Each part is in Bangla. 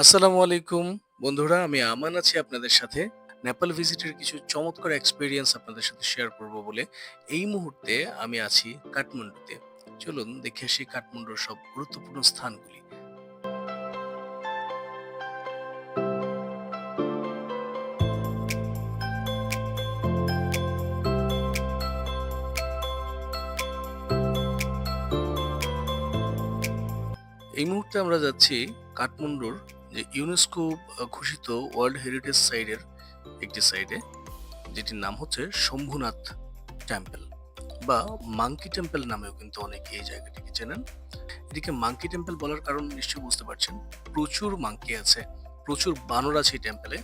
আসসালামু আলাইকুম বন্ধুরা, আমি আমান আছি আপনাদের সাথে। নেপাল ভিজিটের কিছু চমৎকার এক্সপেরিয়েন্স আপনাদের সাথে শেয়ার করব বলে এই মুহূর্তে আমি আছি কাঠমান্ডুতে। চলুন দেখে আসি কাঠমান্ডুর সব গুরুত্বপূর্ণ স্থানগুলি। এই মুহূর্তে আমরা যাচ্ছি কাঠমান্ডুর যে ইউনেস্কো ঘোষিত ওয়ার্ল্ড হেরিটেজ সাইটের একটি সাইটে, যেটির নাম হচ্ছে শম্ভুনাথ টেম্পল বা মাঙ্কি টেম্পল নামেও কিন্তু অনেকে এই জায়গাটিকে চেনেন। এটিকে মাঙ্কি টেম্পল বলার কারণ নিশ্চয়ই বুঝতে পারছেন। প্রচুর মাঙ্কি আছে, প্রচুর বানর আছে এই টেম্পলে।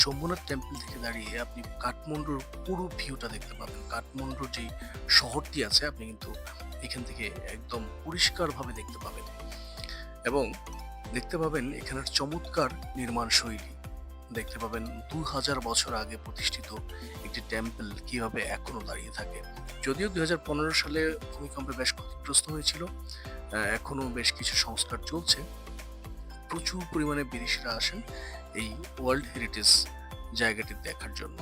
শম্ভুনাথ টেম্পল থেকে দাঁড়িয়ে আপনি কাঠমান্ডুর পুরো ভিউটা দেখতে পাবেন। কাঠমান্ডুর যে শহরটি আছে আপনি কিন্তু এখান থেকে একদম পরিষ্কারভাবে দেখতে পাবেন, এবং দেখতে পাবেন এখানের চমৎকার নির্মাণ শৈলী। দেখতে পাবেন 2000 বছর আগে প্রতিষ্ঠিত একটি টেম্পল কিভাবে এখনো দাঁড়িয়ে থাকে। যদিও 2015 সালে ভূমিকম্পে বেশ ক্ষতিগ্রস্ত হয়েছিল, এখনো বেশ কিছু সংস্কার চলছে। প্রচুর পরিমাণে বিদেশিরা আসেন এই ওয়ার্ল্ড হেরিটেজ জায়গাটি দেখার জন্য।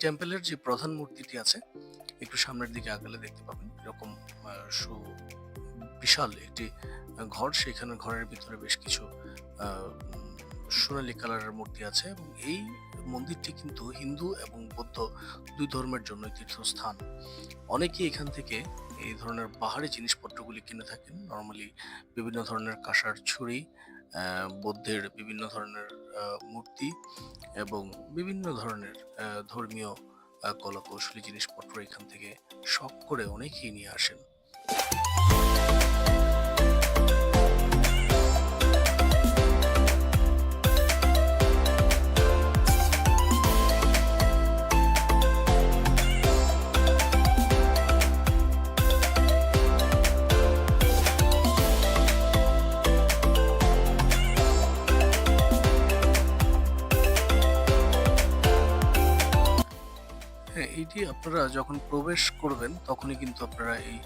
টেম্পলের যে প্রধান মূর্তিটি আছে, একটু সামনের দিকে আগালে দেখতে পাবেন এরকম বিশাল একটি ঘর। সেখানে ঘরের ভিতরে বেশ কিছু সোনালী কালারের মূর্তি আছে, এবং এই মন্দিরটি কিন্তু হিন্দু এবং বৌদ্ধ দুই ধর্মের জন্য তীর্থস্থান। অনেকেই এখান থেকে এই ধরনের পাহাড়ি জিনিসপত্রগুলি কিনে থাকেন। নর্মালি বিভিন্ন ধরনের কাঁসার ছুরি, বৌদ্ধের বিভিন্ন ধরনের মূর্তি এবং বিভিন্ন ধরনের ধর্মীয় কলাকৌশলী জিনিসপত্র এখান থেকে শখ করে অনেকেই নিয়ে আসেন। হ্যাঁ, এইটি আপনারা যখন প্রবেশ করবেন তখনই কিন্তু আপনারা এই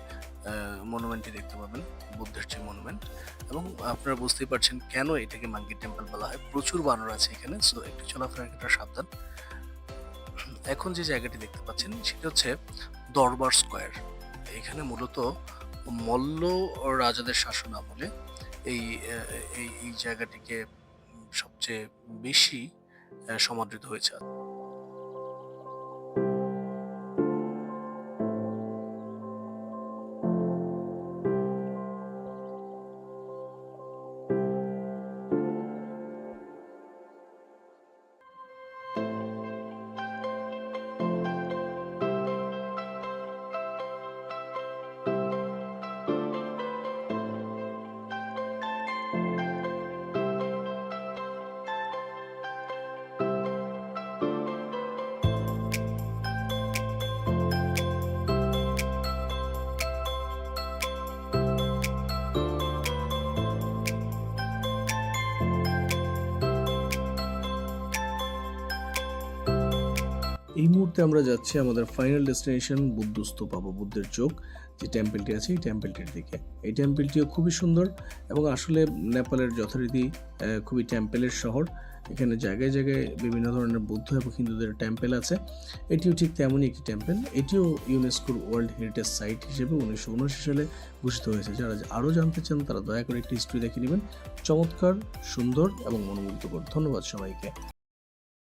মনুমেন্টটি দেখতে পাবেন, বুদ্ধের যে মনুমেন্ট। এবং আপনারা বুঝতেই পারছেন কেন এটাকে মাঙ্কি টেম্পল বলা হয়। প্রচুর বানর আছে এখানে, সো একটু চলাফেরা একটা সাবধান। এখন যে জায়গাটি দেখতে পাচ্ছেন সেটা হচ্ছে দরবার স্কোয়ার। এখানে মূলত মল্ল রাজাদের শাসন আমলে এই এই জায়গাটিকে সবচেয়ে বেশি সমাদৃত হয়েছে। এই মুহূর্তে আমরা যাচ্ছি আমাদের ফাইনাল ডেস্টিনেশন বুদ্ধ স্তূপা বা বুদ্ধের চোখ যে টেম্পলটি আছে এই টেম্পলটির দিকে। এই টেম্পলটিও খুবই সুন্দর এবং আসলে নেপালের যথারীতি খুবই টেম্পলের শহর। এখানে জায়গায় জায়গায় বিভিন্ন ধরনের বৌদ্ধ এবং হিন্দুদের টেম্পল আছে। এটিও ঠিক তেমনই একটি টেম্পল। এটিও ইউনেস্কোর ওয়ার্ল্ড হেরিটেজ সাইট হিসেবে 1979 সালে ঘোষিত হয়েছে। যারা আরও জানতে চান তারা দয়া করে একটি হিস্ট্রি দেখে নেবেন। চমৎকার, সুন্দর এবং মনোমুগ্ধকর। ধন্যবাদ সবাইকে।